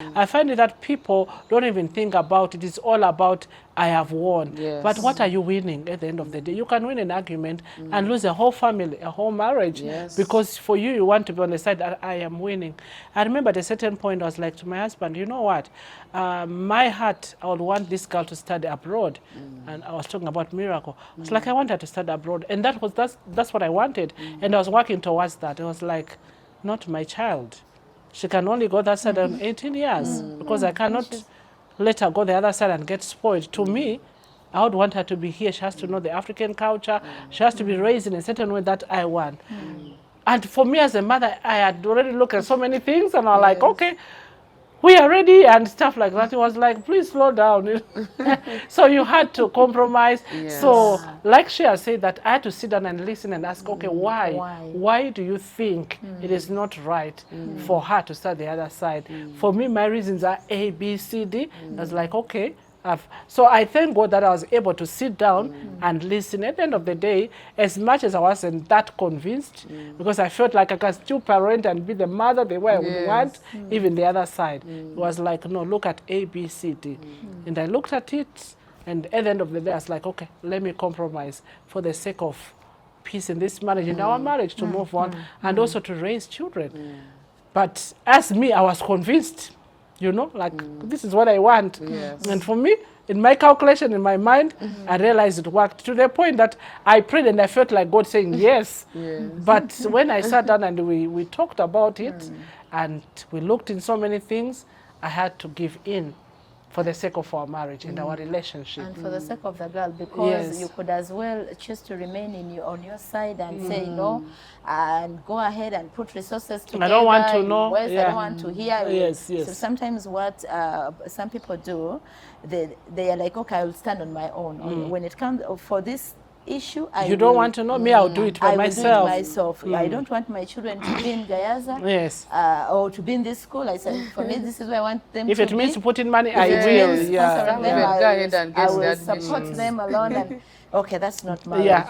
I find that people don't even think about it. It's all about, I have won. Yes. But what are you winning at the end of the day? You can win an argument and lose a whole family, a whole marriage. Yes. Because for you, you want to be on the side that I am winning. I remember at a certain point, I was like to my husband, you know what? My heart, I would want this girl to study abroad. And I was talking about Miracle. It's like, I want her to study abroad. And that's what I wanted. And I was working towards that. It was like, not my child. She can only go that side on 18 years because I cannot let her go the other side and get spoiled. To me, I would want her to be here. She has to know the African culture. She has to be raised in a certain way that I want. And for me as a mother, I had already looked at so many things and I was like, okay, we are ready and stuff like that. It was like, please slow down. So you had to compromise. Yes. So like she has said that I had to sit down and listen and ask, okay, why? Why do you think it is not right for her to start the other side? For me, my reasons are A, B, C, D. I was like, okay. So I thank God that I was able to sit down and listen. At the end of the day, as much as I wasn't that convinced, because I felt like I could still parent and be the mother the way I would want, even the other side. It was like, no, look at A, B, C, D. And I looked at it, and at the end of the day, I was like, okay, let me compromise for the sake of peace in this marriage, in our marriage, to move on, and also to raise children. But as me, I was convinced. You know, like, this is what I want. Yes. And for me, in my calculation, in my mind, I realized it worked to the point that I prayed and I felt like God saying yes. But when I sat down and we talked about it and we looked in so many things, I had to give in for the sake of our marriage and our relationship. And for the sake of the girl, because you could as well choose to remain on your side and say no, and go ahead and put resources together. I don't want to know. I don't want to hear. Yes. So sometimes what some people do, they are like, okay, I will stand on my own. When it comes for this issue, you don't want to know me, I'll do it by myself. I will do it myself. I don't want my children to be in Gayaza or to be in this school. I said, for me, this is where I want them if to it be. means to put in money, I If it will. means sponsoring them, Go ahead and get I will that support them alone. And okay, that's not my Yeah.